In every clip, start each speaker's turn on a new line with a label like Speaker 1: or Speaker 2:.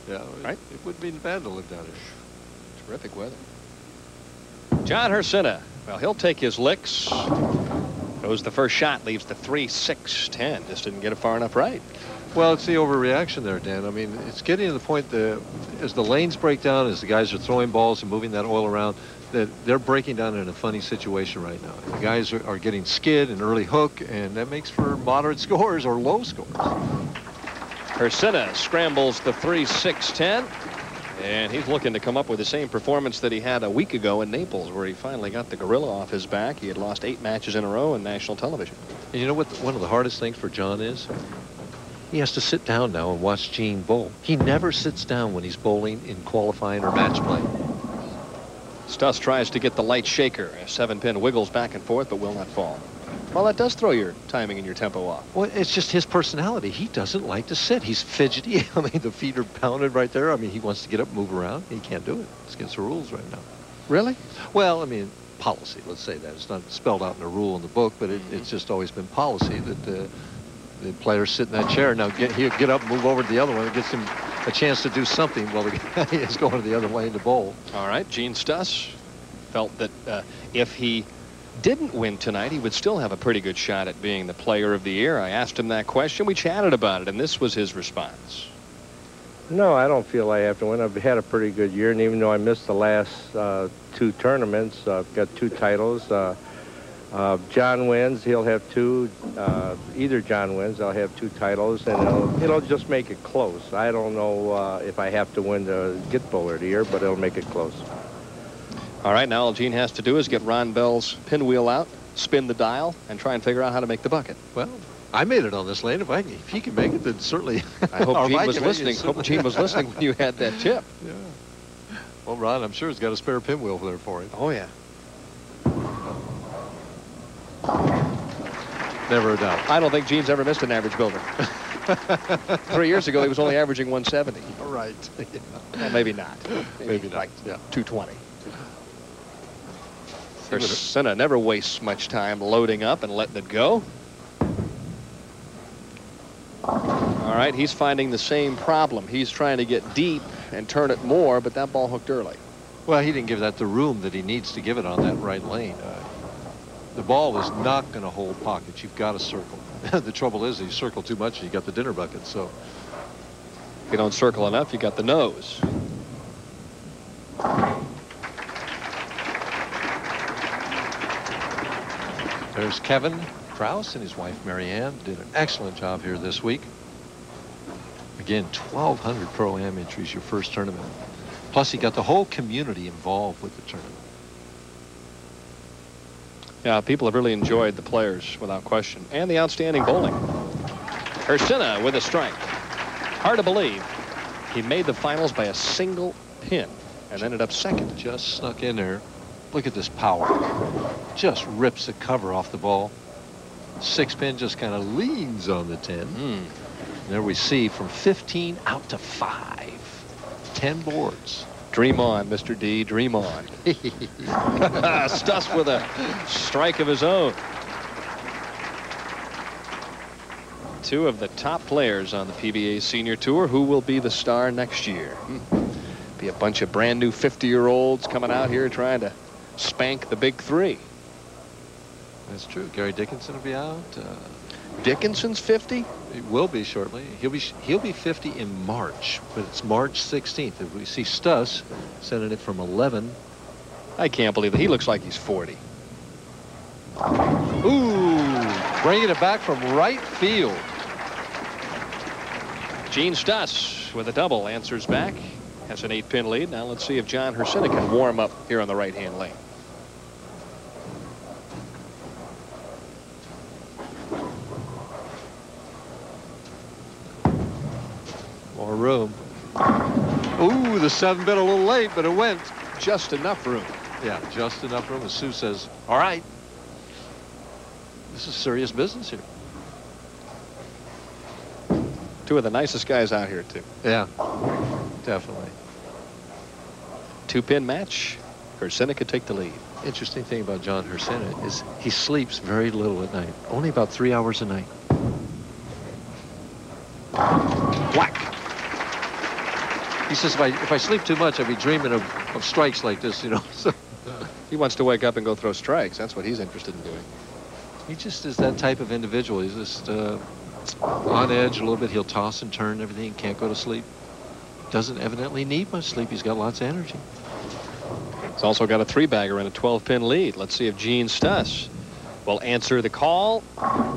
Speaker 1: Yeah,
Speaker 2: right?
Speaker 1: It wouldn't be bad to live down here.
Speaker 2: Terrific weather. John-Hricsina, well, he'll take his licks. Goes the first shot, leaves the 3-6-10. Just didn't get it far enough right.
Speaker 1: Well, it's the overreaction there, Dan. I mean, it's getting to the point that as the lanes break down, as the guys are throwing balls and moving that oil around, that they're breaking down in a funny situation right now. The guys are getting skid and early hook, and that makes for moderate scores or low scores.
Speaker 2: Hricsina scrambles the 3-6-10, and he's looking to come up with the same performance that he had a week ago in Naples, where he finally got the gorilla off his back. He had lost 8 matches in a row in national television.
Speaker 1: And you know what one of the hardest things for John is? He has to sit down now and watch Gene bowl. He never sits down when he's bowling in qualifying or match play.
Speaker 2: Stus tries to get the light shaker. A 7-pin wiggles back and forth, but will not fall. Well, that does throw your timing and your tempo off.
Speaker 1: Well, it's just his personality. He doesn't like to sit. He's fidgety. I mean, the feet are pounded right there. I mean, he wants to get up and move around. He can't do it. It's against the rules right now.
Speaker 2: Really?
Speaker 1: Well, I mean, policy, let's say that. It's not spelled out in a rule in the book, but it's just always been policy that the players sit in that chair. Now, he'll get up and move over to the other one. It gets him a chance to do something while the guy is going to the other lane to bowl.
Speaker 2: All right, Gene-Stus felt that if he didn't win tonight, he would still have a pretty good shot at being the player of the year. I asked him that question. We chatted about it, and this was his response.
Speaker 3: No, I don't feel I have to win. I've had a pretty good year, and even though I missed the last 2 tournaments, I've got 2 titles. John wins, he'll have 2. Either John wins, I'll have 2 titles, and it'll just make it close. I don't know if I have to win to get bowler of the year, but it'll make it close.
Speaker 2: All right, now all Gene has to do is get Ron Bell's pinwheel out, spin the dial, and try and figure out how to make the bucket.
Speaker 1: Well, I made it on this lane. If he can make it, then certainly.
Speaker 2: I hope Gene was listening. Hope Gene was listening when you had that tip.
Speaker 1: Yeah. Well, Ron, I'm sure he's got a spare pinwheel there for him.
Speaker 2: Oh, yeah.
Speaker 1: Never a doubt.
Speaker 2: I don't think Gene's ever missed an average builder. 3 years ago, he was only averaging 170.
Speaker 1: All right.
Speaker 2: Well, maybe not.
Speaker 1: Maybe not.
Speaker 2: Like
Speaker 1: Yeah.
Speaker 2: 220. Hricsina never wastes much time loading up and letting it go. All right, he's finding the same problem. He's trying to get deep and turn it more, but that ball hooked early.
Speaker 1: Well, he didn't give that the room that he needs to give it on that right lane. The ball is not going to hold pockets. You've got to circle. The trouble is, you circle too much, you got the dinner bucket. So
Speaker 2: if you don't circle enough, you got the nose.
Speaker 1: There's Kevin Krause and his wife Marianne. Did an excellent job here this week. Again, 1,200 Pro-Am entries your first tournament. Plus, he got the whole community involved with the tournament.
Speaker 2: Yeah, people have really enjoyed the players without question, and the outstanding bowling. Hricsina with a strike. Hard to believe he made the finals by a single pin and ended up second.
Speaker 1: Just snuck in there. Look at this power. Just rips the cover off the ball. 6-pin just kind of leans on the 10. There we see from 15 out to 5. 10 boards.
Speaker 2: Dream on, Mr. D. Dream on. Stus with a strike of his own. 2 of the top players on the PBA Senior Tour. Who will be the star next year? Be a bunch of brand new 50-year-olds coming out here trying to spank the big 3.
Speaker 1: That's true. Gary Dickinson will be out.
Speaker 2: Dickinson's 50?
Speaker 1: He will be shortly. He'll be 50 in March, but it's March 16th. If we see Stus sending it from 11.
Speaker 2: I can't believe it. He looks like he's 40.
Speaker 1: Ooh, bringing it back from right field.
Speaker 2: Gene-Stus with a double answers back. Has an 8-pin lead. Now let's see if John-Hricsina can warm up here on the right-hand lane.
Speaker 1: More room. Ooh, the 7-pin a little late, but it went.
Speaker 2: Just enough room.
Speaker 1: Yeah, just enough room. As Sue says, all right. This is serious business here.
Speaker 2: 2 of the nicest guys out here, too.
Speaker 1: Yeah, definitely.
Speaker 2: 2-pin match. Hricsina could take the lead.
Speaker 1: Interesting thing about John-Hricsina is he sleeps very little at night. Only about 3 hours a night. Whack. He says if I sleep too much, I'd be dreaming of strikes like this, you know. So
Speaker 2: he wants to wake up and go throw strikes. That's what he's interested in doing.
Speaker 1: he just is that type of individual. He's just on edge a little bit. He'll toss and turn everything. Can't go to sleep. Doesn't evidently need much sleep. He's got lots of energy.
Speaker 2: He's also got a 3-bagger and a 12-pin lead. Let's see if Gene-Stus will answer the call.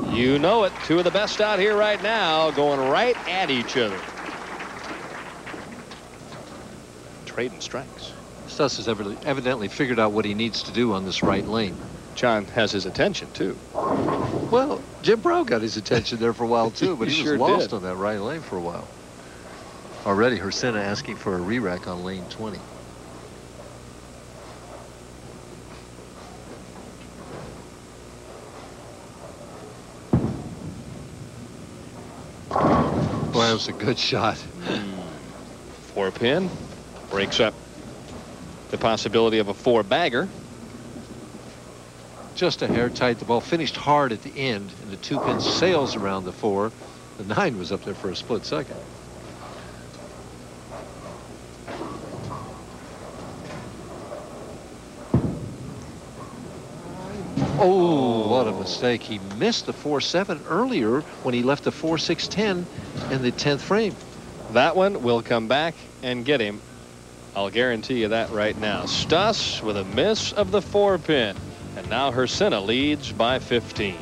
Speaker 2: You know it. Two of the best out here right now going right at each other. Trading strikes.
Speaker 1: Stus has evidently figured out what he needs to do on this right lane.
Speaker 2: John has his attention, too.
Speaker 1: Well, Jim Brown got his attention there for a while, too, but he
Speaker 2: sure
Speaker 1: was lost
Speaker 2: did.
Speaker 1: on that right lane for a while. Already, Hricsina asking for a re-rack on lane 20. Boy, that was a good shot.
Speaker 2: 4-pin breaks up the possibility of a 4-bagger.
Speaker 1: Just a hair tight. The ball finished hard at the end, and the 2-pin sails around the 4. The 9 was up there for a split second. Oh, what a mistake. He missed the 4-7 earlier when he left the 4-6-10 in the 10th frame.
Speaker 2: That one will come back and get him. I'll guarantee you that right now. Stus with a miss of the 4-pin. And now Hricsina leads by 15.